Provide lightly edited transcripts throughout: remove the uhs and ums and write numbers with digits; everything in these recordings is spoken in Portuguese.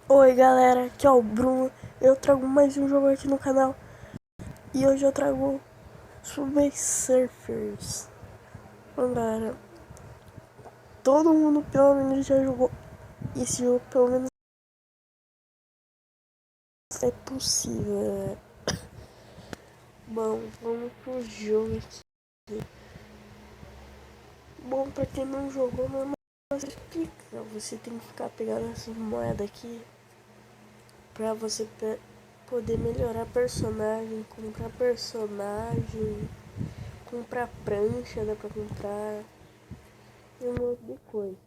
Oi galera, aqui é o Bruno. Eu trago mais um jogo aqui no canal. E hoje eu trago Subway Surfers. Bom galera, todo mundo pelo menos já jogou esse jogo, pelo menos é possível, né? Bom, vamos pro jogo aqui. Bom, pra quem não jogou, mas explica. Você tem que ficar pegando essas moedas aqui pra você poder melhorar personagem, comprar prancha, dá pra comprar e um monte de coisa.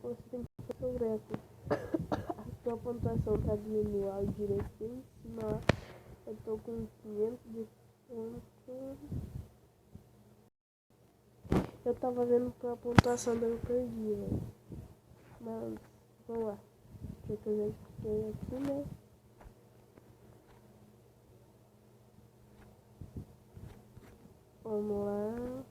Você tem que fazer o reto. A sua pontuação tá vindo ao direito em cima, ó. Eu tô com 500 de ponto. Eu tava vendo a pontuação daí eu perdi, velho. Mas, vamos lá. Deixa eu já expliquei aqui, né? Vamos lá.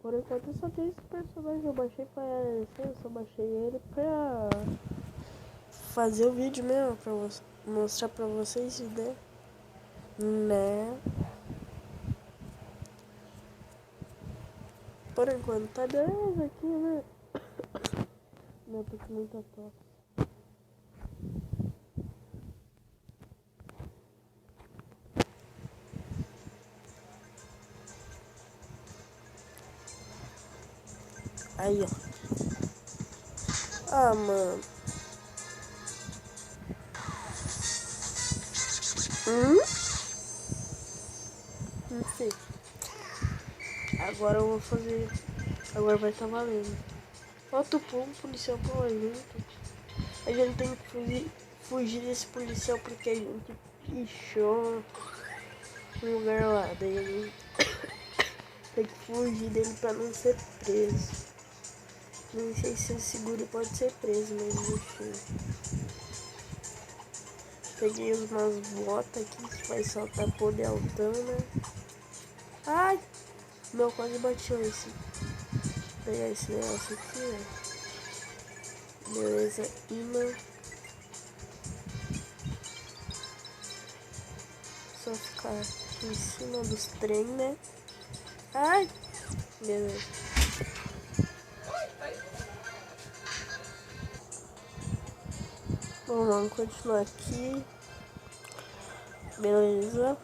Por enquanto eu só tenho esse personagem, eu baixei pra eu só baixei ele pra fazer o vídeo mesmo, pra mostrar pra vocês, né? Por enquanto tá 10 aqui, né? Não, porque não tá top. Aí, ó. Ah, mano. Hum? Não sei. Agora eu vou fazer. Agora vai estar valendo. Outro povo, policial pra junto. A gente tem que fugir desse policial porque a gente pichou um lugar lá. Daí a gente tem que fugir dele pra não ser preso. Nem sei se o seguro pode ser preso, mas enfim. Peguei umas botas aqui que vai saltar polialtana. Ai! Meu, quase bateu esse. Vou pegar esse negócio aqui, ó. Beleza, imã. Só ficar em cima dos trem, né? Ai! Beleza. Bom, vamos continuar aqui. Beleza.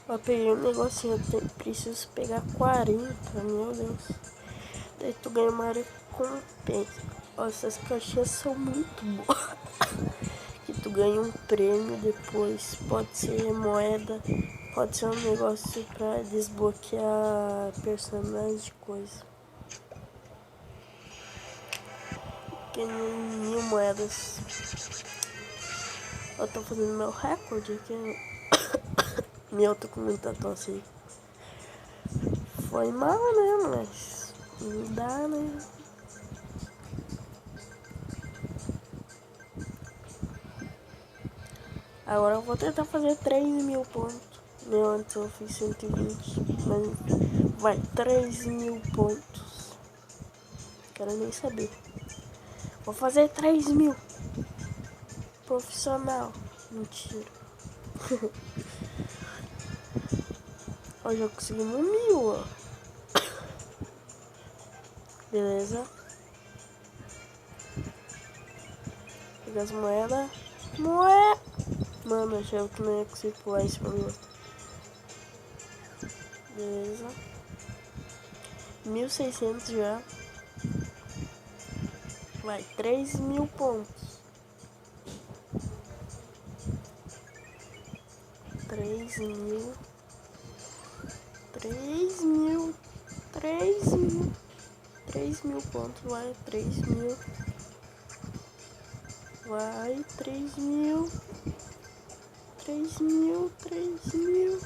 Ó, peguei um negocinho, eu preciso pegar 40, meu Deus. Daí tu ganha uma recompensa. Ó, essas caixinhas são muito boas. Que tu ganha um prêmio depois. Pode ser moeda, pode ser um negócio pra desbloquear personagens de coisa. Tem 1000 moedas. Eu tô fazendo meu recorde aqui. Meu, tô com muita tosse aí. Foi mal, né? Mas não dá, né? Agora eu vou tentar fazer 3.000 pontos. Meu, antes eu fiz 120. Mas vai, 3.000 pontos. Quero nem saber. Vou fazer 3.000. Profissional. Mentira. Ó, já conseguimos 1.000, ó. Beleza. Pegar as moedas. Mano, achei que não ia conseguir pular esse bagulho. Beleza. 1.600 já. Vai, 3.000 pontos. 3.000. 3.000. 3.000. 3.000 pontos, vai, 3.000. Vai, 3.000. 3.000, 3.000.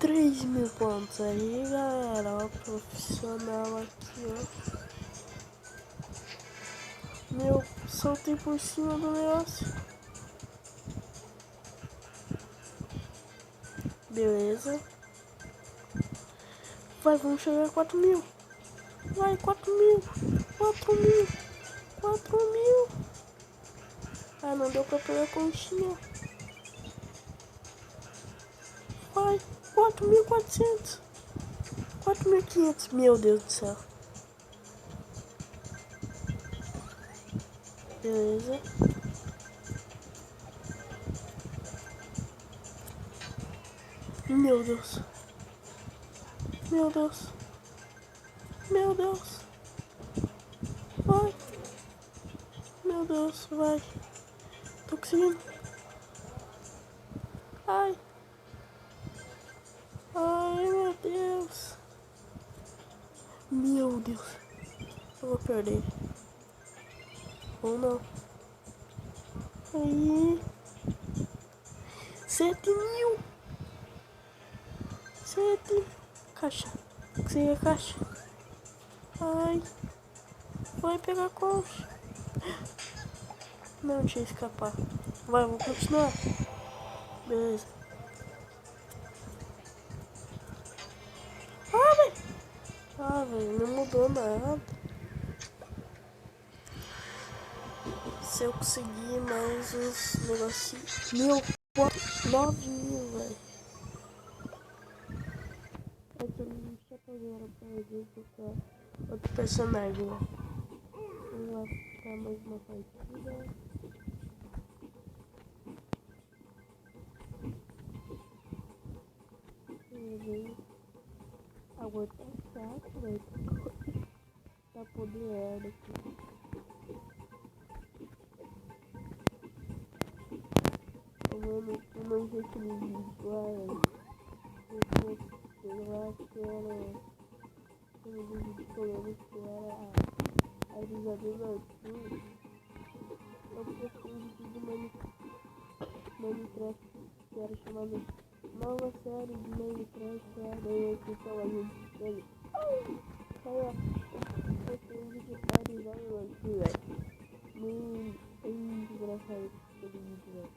3.000 pontos aí, galera. Ó, profissional aqui, ó. Meu, soltei por cima do negócio. Beleza. Vai, vamos chegar a 4.000. Vai, 4.000. 4.000. 4.000. Ah, não deu pra pegar a conchinha. Vai, 4.400. 4.500. Meu Deus do céu. Beleza. Meu Deus. Meu Deus. Meu Deus. Vai. Meu Deus, vai. Tô conseguindo. Ai. Ai, meu Deus. Meu Deus. Eu vou perder. Ou não. Aí. 7.000. 7. Caixa. Consegui a caixa. Ai. Vai pegar a caixa. Não, deixa eu escapar. Vai, vou continuar. Beleza. Velho, não mudou nada. Se eu conseguir mais uns negocinhos. 9.000, velho. Eu tô no chapéu pra executar outro personagem, né? Vamos lá ficar mais uma partida. Aguentar o saco, velho. Tá poder aqui. Eu não vi aquele vídeo lá, velho. Eu lá que era. Aquele vídeo falando que era a Elizabeth Arthur. Eu postei um vídeo do Minecraft que era chamado Nova Série de Minecraft. Daí eu fui falar junto dele. Aí, ó. Eu postei um vídeo da Elizabeth Arthur, velho. É muito engraçado aquele vídeo, velho.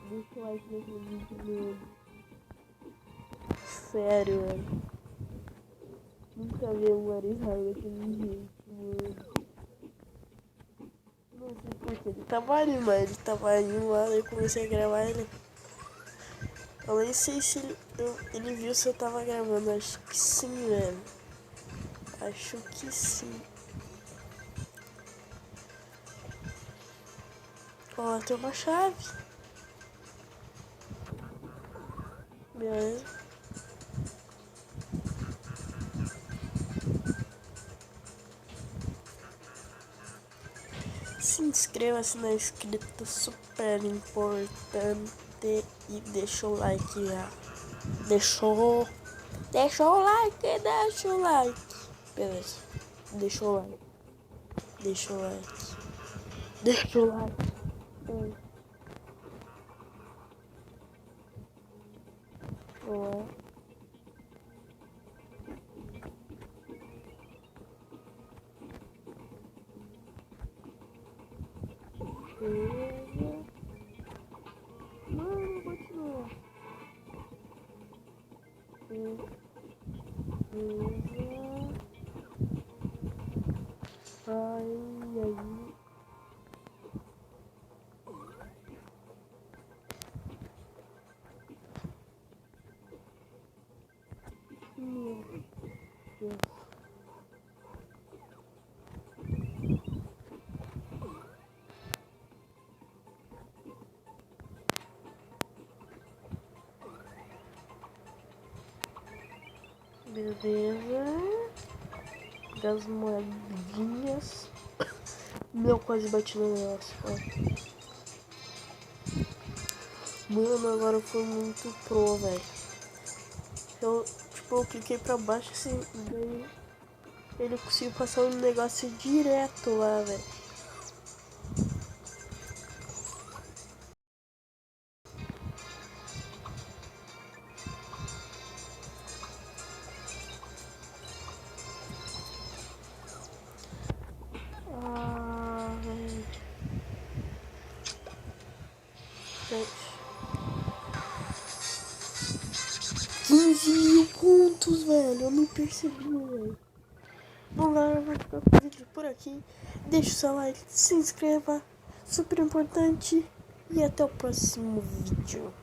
Deixa o like nesse vídeo, meu. Sério, velho. Nunca vi um Arizal daquele jeito, mano. Não sei porque ele tava animado, ele tava animado, eu comecei a gravar ele. Eu nem sei se ele viu se eu tava gravando, acho que sim, velho. Acho que sim. Ó, tem uma chave. Beleza. Se inscreva-se na inscrita, super importante. E deixa o like já. Deixou o like, deixa o like. Beleza. Deixa o like. Deixa o like. Deixa o like. Ó. Mano, continua. Ai. Meu Deus. Beleza. Das moedinhas. Meu, quase bati no negócio. Mano, agora foi muito pro, velho. Eu cliquei pra baixo assim, daí ele conseguiu passar um negócio direto lá, velho. Velho. 15.000 juntos, velho. Eu não percebi, velho. Bom, galera, eu vou ficar com o vídeo por aqui. Deixa o seu like, se inscreva. Super importante. E até o próximo vídeo.